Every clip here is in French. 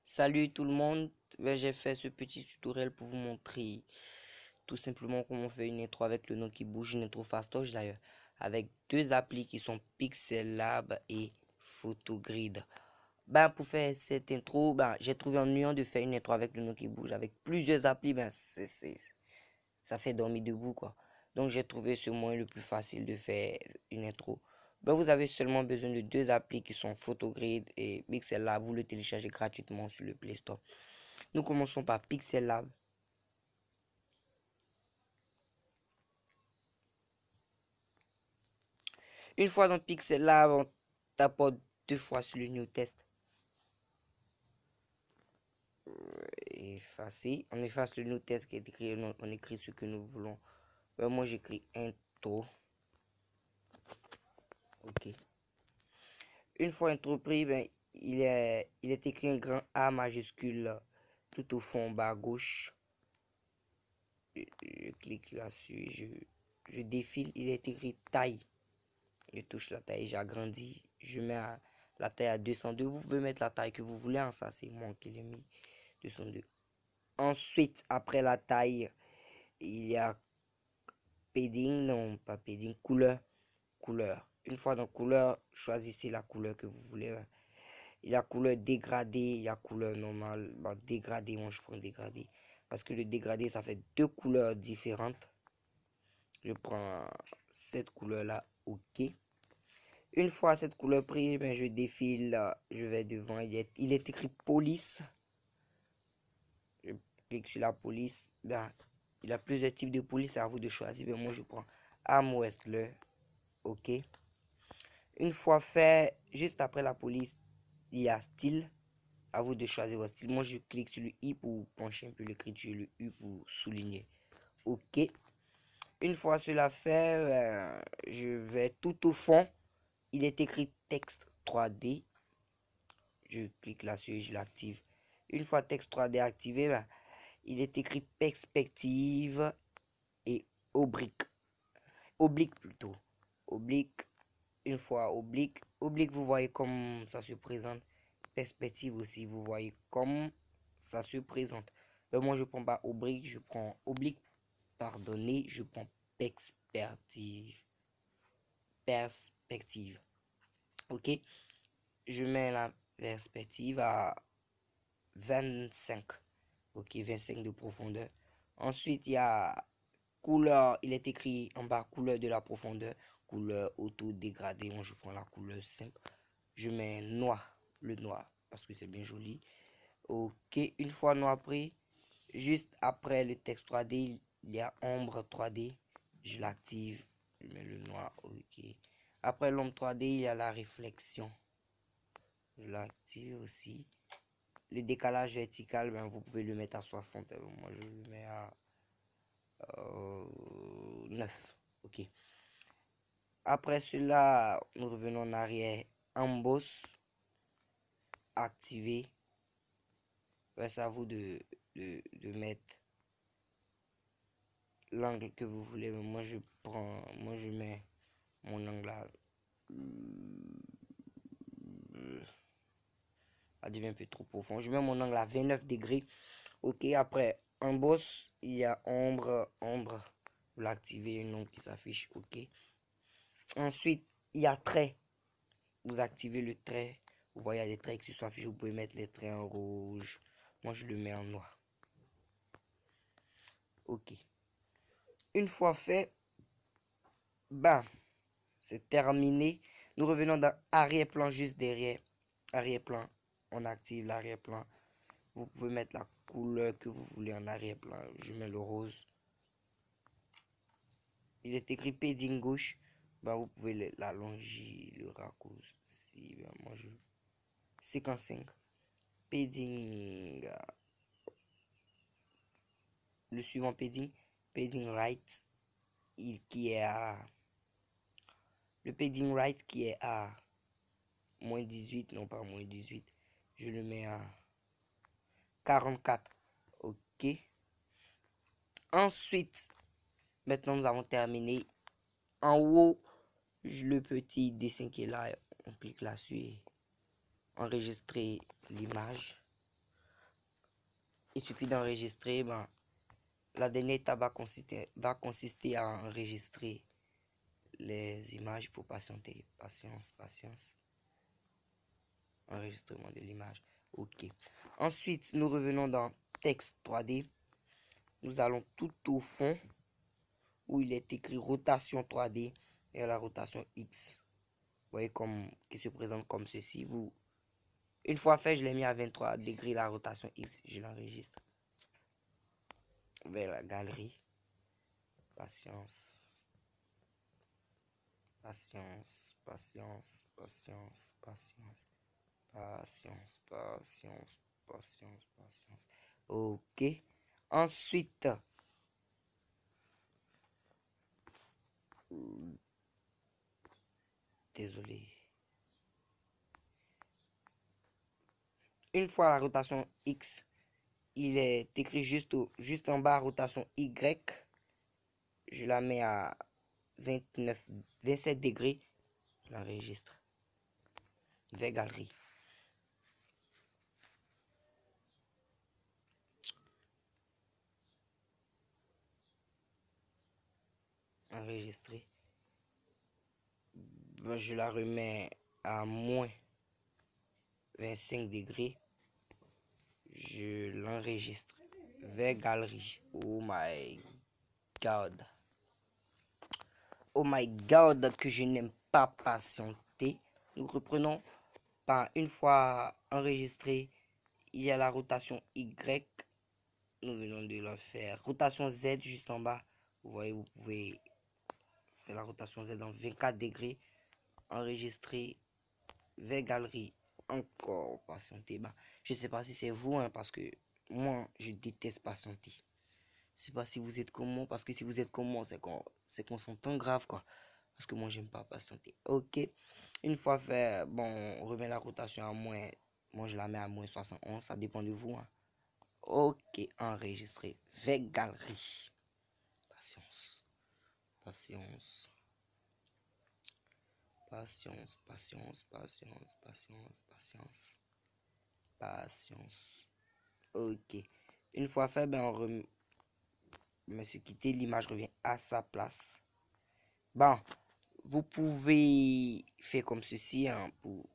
Salut tout le monde, j'ai fait ce petit tutoriel pour vous montrer tout simplement comment faire une intro avec le nom qui bouge, une intro fastoche d'ailleurs, avec deux applis qui sont Pixel Lab et Photogrid. Pour faire cette intro, j'ai trouvé ennuyant de faire une intro avec le nom qui bouge. Avec plusieurs applis, ça fait dormir debout quoi. Donc j'ai trouvé ce moyen le plus facile de faire une intro. Vous avez seulement besoin de deux applis qui sont Photogrid et Pixel Lab. Vous le téléchargez gratuitement sur le Play Store. Nous commençons par Pixel Lab. Une fois dans Pixel Lab, on tapote deux fois sur le New Test. Effacer. On efface le New Test qui est écrit. On écrit ce que nous voulons. Moi j'écris intro. Ok. Une fois intro pris, il est écrit un grand A majuscule tout au fond bas à gauche. Je clique là-dessus, je défile, il est écrit taille. Je touche la taille, j'agrandis, je mets la taille à 202. Vous pouvez mettre la taille que vous voulez, ça c'est moi qui l'ai mis, 202. Ensuite, après la taille, il y a padding, non pas padding, couleur. Une fois dans couleur, choisissez la couleur que vous voulez. Il y a couleur dégradée, il y a couleur normale. Dégradé, moi je prends dégradé. Parce que le dégradé, ça fait deux couleurs différentes. Je prends cette couleur-là, ok. Une fois cette couleur prise, je défile, je vais devant. Il est écrit police. Je clique sur la police. Il y a plusieurs types de police, c'est à vous de choisir. Moi je prends Arm Wrestler, ok. Une fois fait, juste après la police, il y a style. À vous de choisir votre style. Moi je clique sur le i pour pencher un peu l'écriture, le u pour souligner, ok. Une fois cela fait, je vais tout au fond. Il est écrit texte 3D. Je clique là-dessus et je l'active. Une fois texte 3D activé, il est écrit perspective et oblique. Oblique plutôt. Oblique. Une fois oblique. Oblique, vous voyez comme ça se présente. Perspective aussi, vous voyez comme ça se présente. Moi, je prends pas oblique, je prends oblique. Pardonnez, je prends perspective. Perspective. Ok. Je mets la perspective à 25. Ok, 25 de profondeur. Ensuite, il y a couleur. Il est écrit en bas couleur de la profondeur. Couleur auto-dégradée. Moi, je prends la couleur simple. Je mets noir. Le noir. Parce que c'est bien joli. Ok, une fois noir pris. Juste après le texte 3D, il y a ombre 3D. Je l'active. Je mets le noir. Ok. Après l'ombre 3D, il y a la réflexion. Je l'active aussi. Le décalage vertical, vous pouvez le mettre à 60. Moi, je le mets à 9. Ok. Après cela, nous revenons en arrière. Emboss. Activé. C'est à vous de mettre l'angle que vous voulez. Moi, je mets mon angle à devient un peu trop profond. Je mets mon angle à 29 degrés. Ok, après emboss, il y a ombre. Vous l'activez, un nom qui s'affiche. Ok. Ensuite, il y a trait. Vous activez le trait. Vous voyez, il y a des traits qui s'affichent. Vous pouvez mettre les traits en rouge. Moi, je le mets en noir. Ok. Une fois fait, c'est terminé. Nous revenons dans arrière-plan juste derrière. Arrière-plan. On active l'arrière-plan. Vous pouvez mettre la couleur que vous voulez en arrière-plan. Je mets le rose. Il est écrit padding gauche. Vous pouvez l'allonger, le raccourci. Moi, je 55. Padding. Le suivant padding. Padding right. Qui est à. Le padding right qui est à moins 18. Non, pas moins 18. Je le mets à 44. Ok. Ensuite, maintenant nous avons terminé. En haut, le petit dessin qui est là, on clique là-dessus et enregistrer l'image. Il suffit d'enregistrer. Ben, la dernière étape va consister à enregistrer les images. Il faut patienter. Patience. Enregistrement de l'image. OK. Ensuite, nous revenons dans texte 3D. Nous allons tout au fond où il est écrit rotation 3D et la rotation X. Vous voyez qui se présente comme ceci. Une fois fait, je l'ai mis à 23 degrés la rotation X. Je l'enregistre. Vers la galerie. Patience. OK. Ensuite, désolé. Une fois la rotation X, il est écrit juste en bas, rotation Y. Je la mets à 27 degrés. Je l'enregistre. Vers galerie. Enregistrer. Je la remets à moins 25 degrés. Je l'enregistre vers galerie. Oh my god. Oh my god, que je n'aime pas patienter. Nous reprenons par une fois enregistré. Il y a la rotation Y. Nous venons de la faire. Rotation Z juste en bas. Vous voyez, vous pouvez faire la rotation Z dans 24 degrés. Enregistrer vers galerie. Encore patienter. Bah, je sais pas si c'est vous, hein, parce que moi, je déteste patienter. Je sais pas si vous êtes comme moi, parce que si vous êtes comme moi, c'est qu'on s'entend grave, quoi. Parce que moi, j'aime pas patienter. OK. Une fois fait, bon, on remet la rotation à moins. Moi, je la mets à moins 71. Ça dépend de vous, hein. OK. Enregistré. Vers galerie. Patience. OK. Une fois fait, ben, me suis quitté. L'image revient à sa place. Bon, vous pouvez faire comme ceci, hein, pour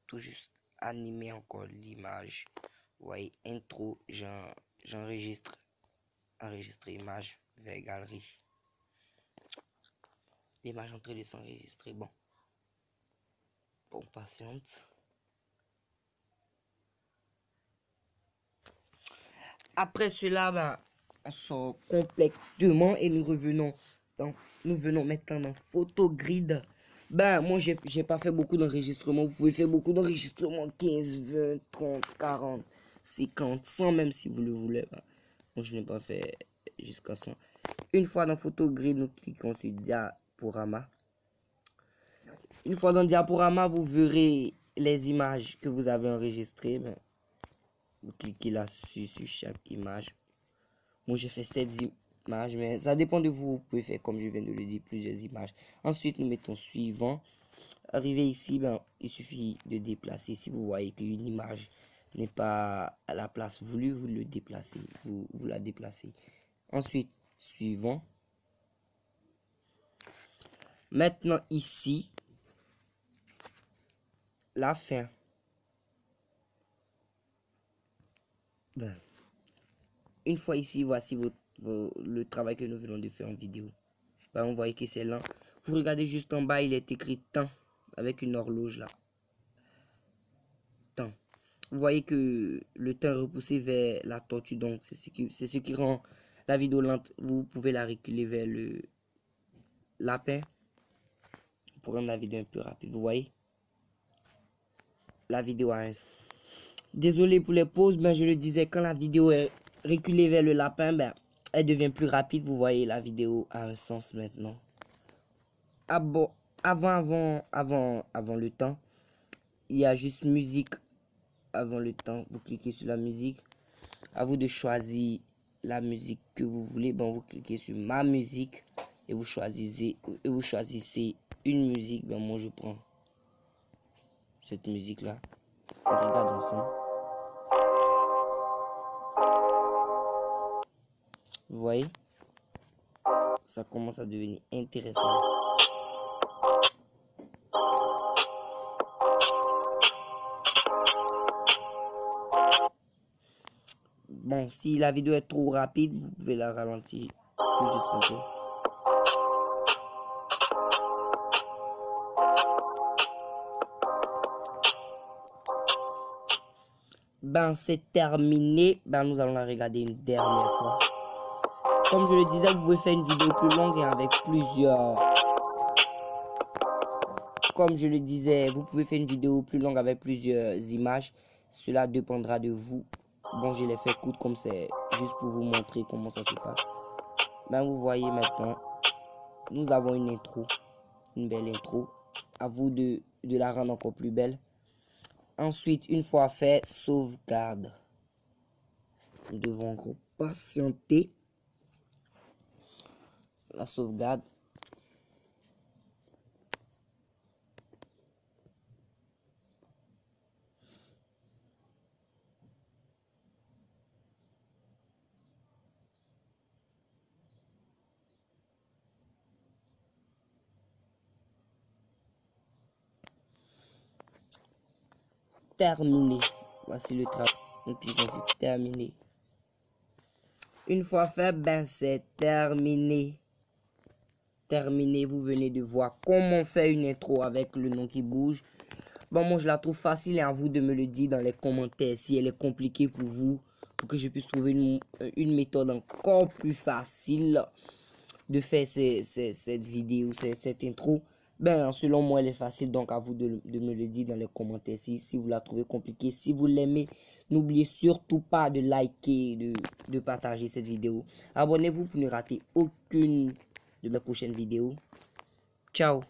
tout juste animer encore l'image. Vous voyez, intro, j'enregistre. Enregistrer image vers galerie. L'image en train de s'enregistrer. Bon, patiente. Après cela, ben, on sort complètement et nous revenons. Donc, nous venons maintenant dans Photogrid. Ben, moi, j'ai pas fait beaucoup d'enregistrements. Vous pouvez faire beaucoup d'enregistrements. 15, 20, 30, 40, 50, 100 même si vous le voulez. Ben, moi, je n'ai pas fait jusqu'à 100. Une fois dans Photogrid, nous cliquons sur Diaporama. Une fois dans Diaporama, vous verrez les images que vous avez enregistrées. Ben, vous cliquez là-dessus sur chaque image. Moi, j'ai fait 7 images, mais ça dépend de vous. Vous pouvez faire, comme je viens de le dire, plusieurs images. Ensuite, nous mettons suivant. Arrivé ici, ben, il suffit de déplacer. Si vous voyez qu'une image n'est pas à la place voulue, vous le déplacez. Vous la déplacez. Ensuite, suivant. Maintenant, ici, la fin. Ben, une fois ici, voici le travail que nous venons de faire en vidéo. Ben, on voit que c'est lent. Vous regardez juste en bas, il est écrit temps avec une horloge là. Temps. Vous voyez que le temps est repoussé vers la tortue, donc c'est ce qui rend la vidéo lente. Vous pouvez la reculer vers le lapin pour rendre la vidéo un peu rapide. Vous voyez, la vidéo a un... Désolé pour les pauses, ben je le disais, quand la vidéo est reculée vers le lapin, ben elle devient plus rapide. Vous voyez, la vidéo a un sens maintenant. Ah bon, avant le temps, il y a juste musique avant le temps. Vous cliquez sur la musique. À vous de choisir la musique que vous voulez, ben vous cliquez sur ma musique et vous choisissez une musique. Ben moi je prends cette musique là. On regarde ensemble. Vous voyez, ça commence à devenir intéressant. Bon, si la vidéo est trop rapide, vous pouvez la ralentir juste un peu. Ben, c'est terminé. Ben, nous allons la regarder une dernière fois. Comme je le disais, vous pouvez faire une vidéo plus longue et avec plusieurs... Comme je le disais, vous pouvez faire une vidéo plus longue avec plusieurs images. Cela dépendra de vous. Bon, je l'ai fait courte comme c'est juste pour vous montrer comment ça se passe. Ben, vous voyez maintenant, nous avons une intro. Une belle intro. À vous de la rendre encore plus belle. Ensuite, une fois fait, sauvegarde. Nous devons encore patienter. La sauvegarde. Terminé. Voici le travail. Nous cliquons sur terminer. Une fois fait, ben c'est terminé. Terminé, vous venez de voir comment faire une intro avec le nom qui bouge. Bon, moi je la trouve facile et à vous de me le dire dans les commentaires si elle est compliquée pour vous, pour que je puisse trouver une méthode encore plus facile de faire cette vidéo, cette intro. Ben, selon moi, elle est facile, donc à vous de me le dire dans les commentaires si vous la trouvez compliquée. Si vous l'aimez, n'oubliez surtout pas de liker, de partager cette vidéo. Abonnez-vous pour ne rater aucune de mes prochaines vidéos. Ciao!